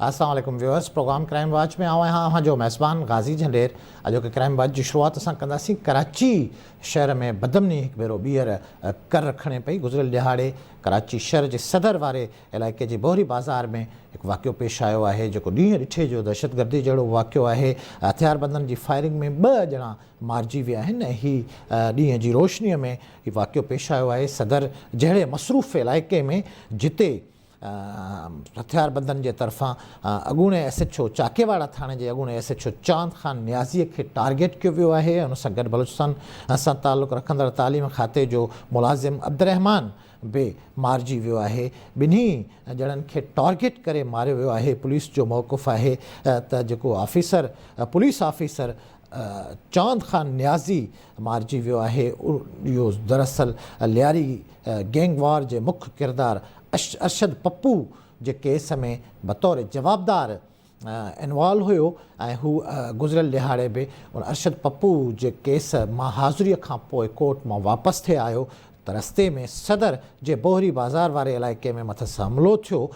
अस्सलाम वालेकुम viewers, programme crime watch में आवां हाँ जो मेज़बान गाज़ी झंडेर। अॼु के क्राइम वॉच की शुरुआत असां कंदासीं कराची शहर में बदमनी हिकु भेरो ॿीहर कर रखणे पई। गुज़िरियल ॾिहाड़े कराची शहर के सदर वारे इलाइक़े जे बोहरी बाज़ार में एक वाक़ियो पेश आयो है, जो ॾींहुं ॾिठे जो दहशतगर्दी जहिड़ो वाक़ियो है। हथियारबंदनि की फायरिंग में 2 ॼणा मारिजी विया आहिनि। ही ॾींहं जी रोशनीअ में ही वाक़ियो पेश आयो है सदर जहिड़े मसरूफ़ इलाइक़े में, जिते हथियारबंदनि जे तरफ़ां अॻूणे SHO चाकेवाड़ा थाणे जे अॻूणे SHO चांद खान न्याज़ीअ खे टारगेट कयो वियो आहे। उन सां गॾु बलूचिस्तान सां ताल्लुक़ रखंदड़ तालीम खाते जो मुलाज़िम अब्दुर्रहमान बि मारिजी वियो आहे। ॿिन्ही ॼणनि खे टारगेट करे मारियो वियो आहे। पुलिस जो मौक़िफ़ आहे त जेको पुलिस ऑफिसर चांद खान न्याज़ी मारिजी वियो आहे, इहो दरअसल लियारी गैंग वार जे मुख्य किरदार अरशद पप्पू जे केस में बतौर जवाबदार इन्वॉल्व हुयो ऐं हू गुज़िरियल ॾिहाड़े बि उन अरशद पप्पू जे केस मां हाज़िरीअ खां पोइ कोर्ट मां वापसि थिए आयो। त रस्ते में सदर जे बोहरी बाज़ार वारे इलाइक़े में मथस हमलो थियो,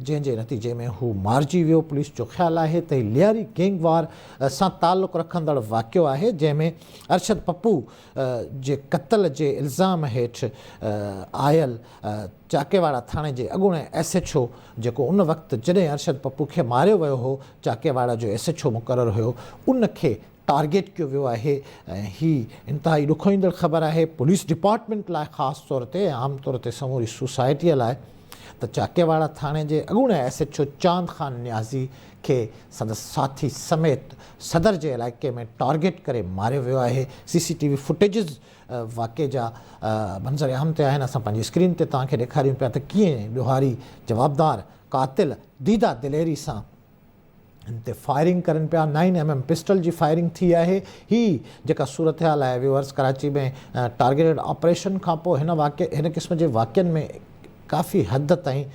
जंहिंजे नतीजे में हू मारिजी वियो। पुलिस जो ख़्यालु आहे त हीउ लियारी गैंग वार सां ताल्लुक़ रखंदड़ वाक़ियो आहे, जंहिंमें अरशद पप्पू जे क़त्ल जे इल्ज़ाम हेठि आयल चाकेवाड़ा थाणे जे अॻूणे SHO जेको उन वक़्तु जॾहिं अरशद पप्पू खे मारियो वियो हो, चाकेवाड़ा जो SHO मुक़ररु हुयो, उन खे टारगेट कियो वियो आहे। ही इंतहाई ॾुखोईंदड़ ख़बर आहे पुलिस डिपार्टमेंट लाइ, ख़ासि तौर ते आम तौर ते समूरी सोसाइटीअ लाइ, त चाकेवाड़ा थाणे जे अॻूणे SHO चांद खान न्याज़ी खे संदसि साथी समेत सदर जे इलाइक़े में टारगेट करे मारियो वियो आहे। CCTV फुटेजिस वाक़े जा मंज़र अहम ते आहिनि। असां पंहिंजी स्क्रीन ते तव्हांखे ॾेखारियूं पिया त कीअं ॾोहारी जवाबदार कातिल दीदा दिलेरी सां इन ते फायरिंग करनि पिया। 9mm पिस्टल जी फायरिंग थी आहे। ही जेका सूरत हाल आहे व्यूअर्स, कराची में टारगेटेड ऑपरेशन खां पोइ हिन क़िस्म जे वाक़ियनि में काफ़ी हद ताईं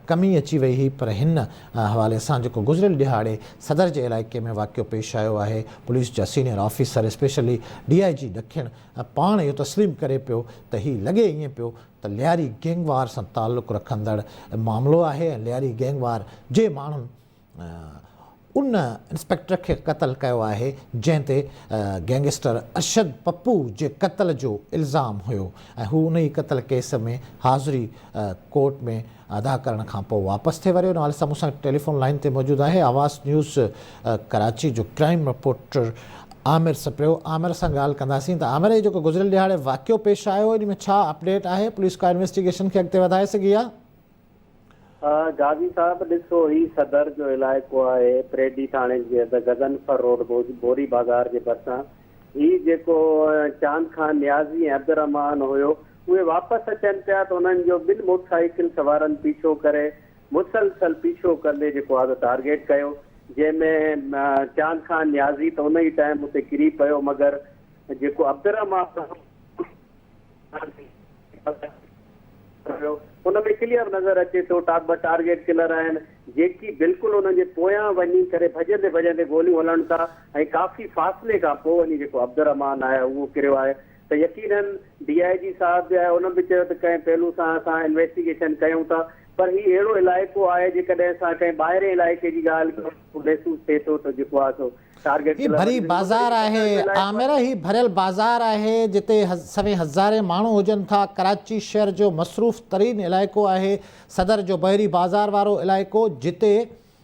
कमी अची वई हुई, पर हिन हवाले सां जेको गुज़िरियल ॾिहाड़े सदर जे इलाइक़े में वाक़ियो पेश आयो आहे, पुलिस जा सीनियर ऑफिसर स्पेशली DIG ॾखिण पाण इहो तस्लीम करे पियो त ही लॻे ईअं पियो त लियारी गैंग वार सां ताल्लुक़ रखंदड़ मामिलो आहे ऐं लियारी गैंग वार जे माण्हुनि उन इंस्पेक्टर खे क़त्ल कयो आहे जंहिं ते गैंगस्टर अरशद पप्पू जे क़त्ल जो इल्ज़ाम हुयो ऐं हू उन ई क़त्ल केस में हाज़िरी कोर्ट में अदा करण खां पोइ वापसि थिए वरियो। नाले सां मूंसां टेलीफोन लाइन ते मौजूदु आहे आवाज़ न्यूज़ कराची जो क्राइम रिपोर्टर आमिर सप्रियो। आमिर सां ॻाल्हि कंदासीं त आमिर, जेको गुज़िरियल ॾिहाड़े वाक़ियो पेश आयो, इन में छा अपडेट आहे? पुलिस का इन्वेस्टिगेशन खे अॻिते वधाए सघी आहे? गाज़ी साहब ॾिसो, ही सदर जो इलाइक़ो आहे, प्रेडी थाणे जे गगनफर रोड बोरी बाज़ार जे भरिसां। ही जेको चांद खान न्याज़ी ऐं अब्दुर्रहमान हुयो, उहे वापसि अचनि पिया त उन्हनि जो 2 मोटरसाइकिल सवारनि पीछो करे मुसलसल पीछो कंदे जेको आहे टारगेट कयो, जंहिंमें चांद खान न्याज़ी त उन ई टाइम उते किरी पियो, मगर जेको अब्दुर्रहमान उनमें क्लियर नज़र अचे थो 2 टारगेट किलर आहिनि, जेकी बिल्कुलु उनजे पोयां वञी करे भॼंदे भॼंदे गोलियूं हलनि था ऐं काफ़ी फ़ासिले खां पोइ वञी जेको अब्दुर्रहमान आहे उहो किरियो आहे। त यकीनन DIG साहब बि आहे, उन बि चयो त कंहिं पहलू सां असां इन्वेस्टिगेशन कयूं था, पर ही अहिड़ो इलाइक़ो आहे जेकॾहिं असां कंहिं ॿाहिरें इलाइक़े जी ॻाल्हि कयूं महसूसु थिए थो त जेको आहे सो ही भरी बाज़ार आहे आमिर, ही भरियल बाज़ार आहे जिते सभई हज़ारे माण्हू हुजनि था। कराची शहर जो मसरूफ़ तरीन इलाइक़ो आहे, सदर जो बहिरी बाज़ार वारो इलाइक़ो, जिते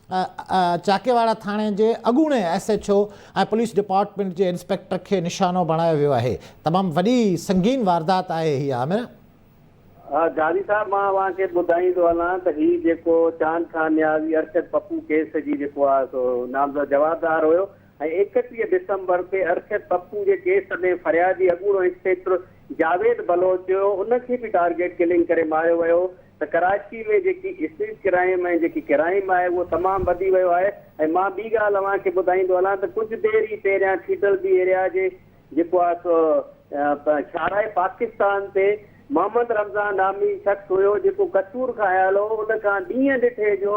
चाकेवाड़ा थाणे जे अॻूणे SHO ऐं पुलिस डिपार्टमेंट जे इंस्पेक्टर खे निशानो बणायो वियो आहे। तमामु वॾी संगीन वारदात आहे ही आमिर। गाज़ी साहब, मां तव्हांखे ॿुधाईंदो हलां त ही जेको चांद खान न्याज़ी अरशद पप्पू केस जी जेको आहे सो नामज़द जवाबदार हुयो ऐं 31 दिसंबर ते अरशद पप्पू जे केस में फरियादी अॻूणो इंस्पेक्टर जावेद बलोच हुयो, उनखे बि टारगेट किलिंग करे मारियो वियो। त कराची में जेकी स्ट्रीट क्राइम ऐं जेकी क्राइम आहे उहो तमामु वधी वियो आहे। ऐं मां ॿी ॻाल्हि तव्हांखे ॿुधाईंदो हलां त कुझु देरि ई पहिरियां ठीटलबी एरिया जे जेको आहे सो छाराए पाकिस्तान ते मोहम्मद रमज़ान नामी शख़्स हुयो, जेको कसूर खां आयल हो, उन खां ॾींहं ॾिठे जो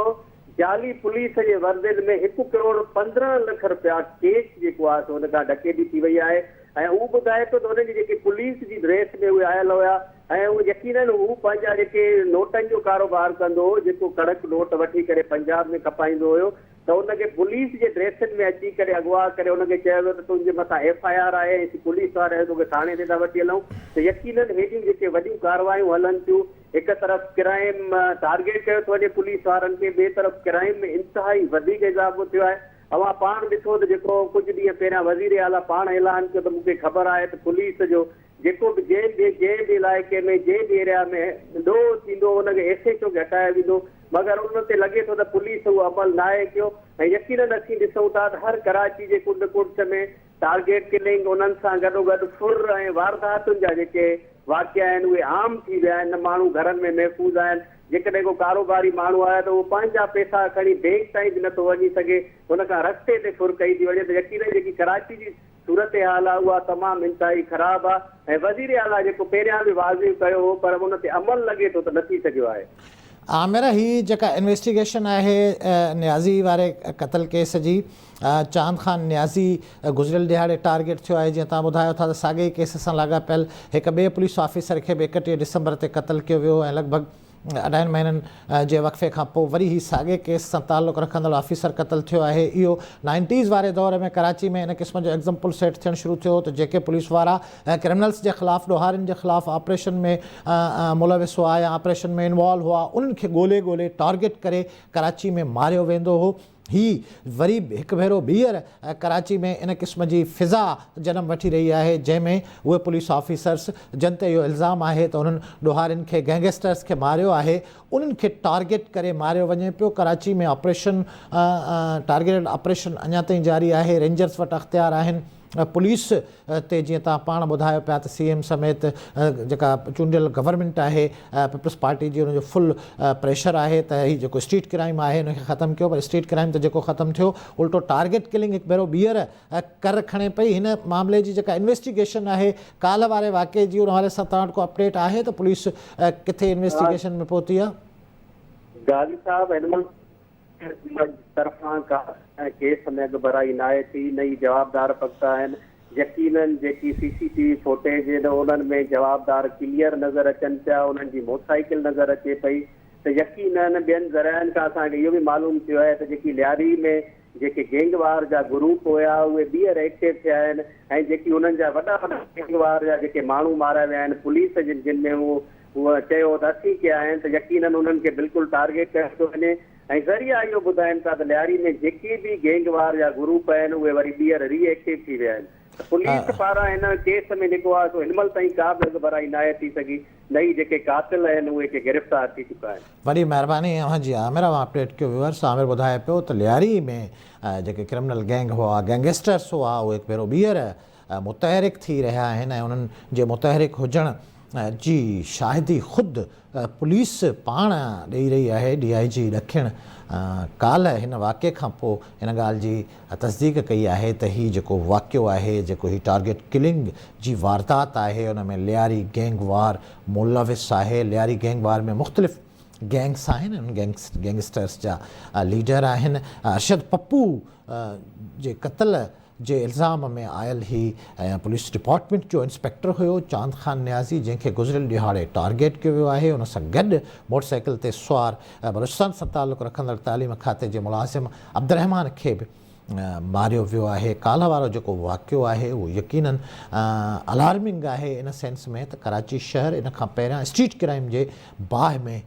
जाली पुलिस जे वर्दे में 1 करोड़ 15 लख रुपया केस जेको आहे सो हुन खां डकैती थी वई आहे। ऐं उहो ॿुधाए थो त हुनजी जेकी पुलिस जी ड्रेस में उहे आयल हुया ऐं उहे यकीनन हू पंहिंजा जेके नोटनि जो कारोबार कंदो हो, जेको कड़क नोट वठी करे पंजाब में खपाईंदो हुयो, त उनखे पुलिस जे ड्रेसनि में अची करे अगवा करे उनखे चयो वियो त तुंहिंजे मथां FIR आहे, पुलिस वारा तोखे थाणे ते था वठी हलूं। त यकीनन हेॾियूं जेके वॾियूं कारवायूं हलनि थियूं, हिकु तरफ़ क्राइम टारगेट कयो थो वञे पुलिस वारनि खे, ॿिए तरफ़ क्राइम में इंतिहाई वधीक इज़ाफ़ो थियो आहे। अवां पाण ॾिठो त जेको कुझु ॾींहं पहिरियां वज़ीर आला पाण ऐलान कयो त मूंखे ख़बर आहे त पुलिस जो जेको बि जंहिं बि इलाइक़े में जंहिं बि एरिया में ॾोह थींदो उनखे SHO खे हटाए वेंदो, मगर उन ते लॻे थो त पुलिस उहो अमल न आहे कयो। ऐं यकीनन असीं ॾिसूं था त हर कराची जे कुंड कुर्छ में टारगेट किलिंग, उन्हनि सां गॾोगॾु फुर ऐं वारदातुनि जा जेके वाक़िया आहिनि उहे आम थी विया आहिनि। माण्हू घरनि में महफ़ूज़ आहिनि। जेकॾहिं को कारोबारी माण्हू आहे त उहो पंहिंजा पैसा खणी बैंक ताईं बि नथो वञी सघे, हुन खां रस्ते ते फुर कई थी वञे। त यकीनन जेकी कराची जी सूरत हाल आहे उहा तमामु इंतिहाई ख़राबु आहे। ऐं वज़ीर आला जेको पहिरियां बि वाज़िब कयो हो पर उन ते अमल लॻे थो त नथी सघियो आहे। आमिर, ही जेका इन्वेस्टिगेशन आहे न्याज़ी वारे क़तल केस जी, चांद खान न्याज़ी गुज़िरियल ॾियारे टारगेट थियो आहे। जीअं तव्हां ॿुधायो था त साॻे ई केस सां लाॻापियल हिकु ॿिए पुलिस ऑफिसर खे बि 31 डिसंबर ते क़तल कयो वियो ऐं लॻभॻि 2.5 महीननि जे वक़फ़े खां पोइ वरी ही साॻे केस सां ताल्लुक़ रखंदड़ ऑफिसर क़तल थियो आहे। इहो 90s वारे दौर में कराची में इन क़िस्म जो एग्ज़ाम्पल सेट थियणु शुरू थियो त जेके पुलिस वारा क्रिमिनल्स जे ख़िलाफ़ु, ॾोहारियुनि जे ख़िलाफ़ु ऑपरेशन में मुलविस हुआ या ऑपरेशन में इन्वॉल्व हुआ, उन्हनि खे ॻोल्हे टारगेट करे कराची में मारियो वेंदो हो। ही वरी हिकु भेरो ॿीहर कराची में इन क़िस्म जी फिज़ा जनम वठी रही आहे, जंहिंमें उहे पुलिस ऑफिसर्स जिन ते इहो इल्ज़ाम आहे त उन्हनि ॾोहारियुनि खे, गैंगस्टर्स खे मारियो आहे, उन्हनि खे टारगेट करे मारियो वञे पियो। कराची में ऑपरेशन टारगेटेड ऑपरेशन अञा ताईं जारी आहे। रेंजर्स वटि अख़्तियार आहिनि। पुलिस ते जीअं तव्हां पाण ॿुधायो पिया त CM समेत जेका चूंडियल गवर्नमेंट आहे, पीपल्स पार्टी जी, उनजो फुल प्रेशर आहे त हीउ जेको स्ट्रीट क्राइम आहे हुनखे ख़तमु कयो। पर स्ट्रीट क्राइम त जेको ख़तमु थियो, उल्टो टारगेट किलिंग हिकु भेरो ॿीहर कर खणे पई। हिन मामले जी जेका इन्वेस्टिगेशन आहे, काल्ह वारे वाक़े जी, उन हवाले सां तव्हां वटि को अपडेट आहे त पुलिस किथे इन्वेस्टिगेशन में पहुती आहे? गाज़ी साहब, हिन तरफ़ां का केस में अॻुभराई न आहे थी, न ई जवाबदार पक्का आहिनि। यकीनन जेकी CCTV फुटेज आहिनि उन्हनि में जवाबदार क्लियर नज़र अचनि पिया, उन्हनि जी मोटरसाइकिल नज़र अचे पई। त यकीनन ॿियनि ज़राइनि खां असांखे इहो बि मालूम थियो आहे त जेकी लियारी में जेके गैंगवार जा ग्रुप हुया उहे ॿीहर एक्टिव थिया आहिनि ऐं जेकी उन्हनि जा वॾा वॾा गैंगवार जा जेके माण्हू मारिया विया आहिनि पुलिस जिन में उहो चयो त असीं कया आहिनि, त यकीनन उन्हनि खे बिल्कुलु टारगेट कयो थो वञे। ऐं ज़रिया इहो ॿुधाइनि था त लियारी में जेके बि गैंगवार जा ग्रुप आहिनि उहे वरी ॿीहर रीएक्टिव थी विया आहिनि। पुलिस पारां हिन केस में जेको आहे सो हिनमहिल ताईं का बि अॻुभराई न आहे थी सघी, न ई जेके कातिल आहिनि उहे गिरफ़्तार थी चुका आहिनि। वॾी महिरबानी जी आमिर, अपडेट कयो व्यूअर्स। आमिर ॿुधाए पियो त लियारी में जेके क्रिमिनल गैंग हुआ, गैंगस्टर्स हुआ, उहे हिकु भेरो ॿीहर मुतहरिक थी रहिया आहिनि ऐं उन्हनि जे मुतहरिक हुजण जी शाहिदी ख़ुदि पुलिस पाण ॾेई रही आहे। DIG ॾखिण काल्ह हिन वाक़े खां पोइ हिन ॻाल्हि जी तस्दीक कई आहे त हीउ जेको वाक़ियो आहे, जेको हीउ टारगेट किलिंग जी वारदात आहे, उन में लियारी गैंगवार मुलविस आहे। लियारी गैंगवार में मुख़्तलिफ़ गैंग्स आहिनि, उन गैंगस्टर्स जा लीडर आहिनि। अरशद पप्पू जे क़त्ल जे इल्ज़ाम में आयल ही पुलिस डिपार्टमेंट जो इंस्पेक्टर हुयो चांद खान न्याज़ी, जंहिंखे गुज़िरियल ॾिहाड़े टारगेट कयो वियो आहे। उन सां गॾु मोटरसाइकिल ते सुवार बलूचिस्तान सां ताल्लुक़ रखंदड़ तालीम खाते जे मुलाज़िम अब्दुर्रहमान खे बि मारियो वियो आहे। काल्ह वारो जेको वाक़ियो आहे उहो यकीनन अलार्मिंग आहे इन सेंस में त कराची शहर इन खां पहिरियां स्ट्रीट क्राइम जे बाहि में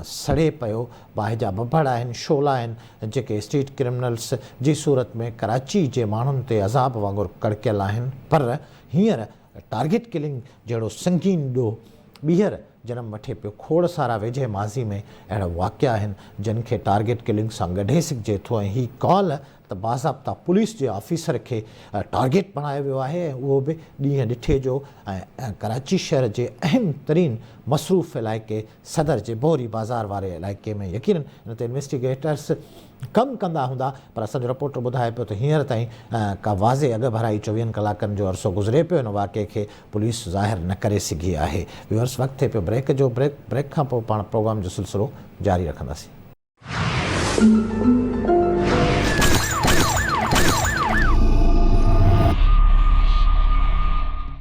सड़े पियो। बाहि जा बबड़ आहिनि, शोला आहिनि, जेके स्ट्रीट क्रिमिनल्स जी सूरत में कराची जे माण्हुनि ते अज़ाब वांगुरु कड़कियल आहिनि। पर हींअर टारगेट किलिंग जहिड़ो संगीन ॾोह ॿीहर जनम वठे पियो। खोड़ सारा वेझे माज़ी में अहिड़ा वाक़िया आहिनि जिन खे टारगेट किलिंग सां गॾे सघिजे थो। ऐं हीअ कॉल त बाज़ाब्ता पुलिस जे ऑफिसर खे टारगेट बणायो वियो आहे, उहो बि ॾींहं ॾिठे जो ऐं कराची शहर जे अहम तरीन मसरूफ़ इलाइक़े सदर जे बोरी बाज़ार वारे इलाइक़े में। यकीनन हिन ते इन्वेस्टिगेटर्स कमु कंदा हूंदा, पर असांजो रिपोर्टर ॿुधाए पियो त हींअर ताईं का वाज़े अॻु भराई 24 कलाकनि जो अरसो गुज़िरे पियो। हिन वाक़े खे पुलिस ज़ाहिर न करे सघी आहे। व्यूअर्स, वक़्तु थिए पियो ब्रेक जो। ब्रेक खां पोइ पाण प्रोग्राम जो सिलसिलो जारी रखंदासीं।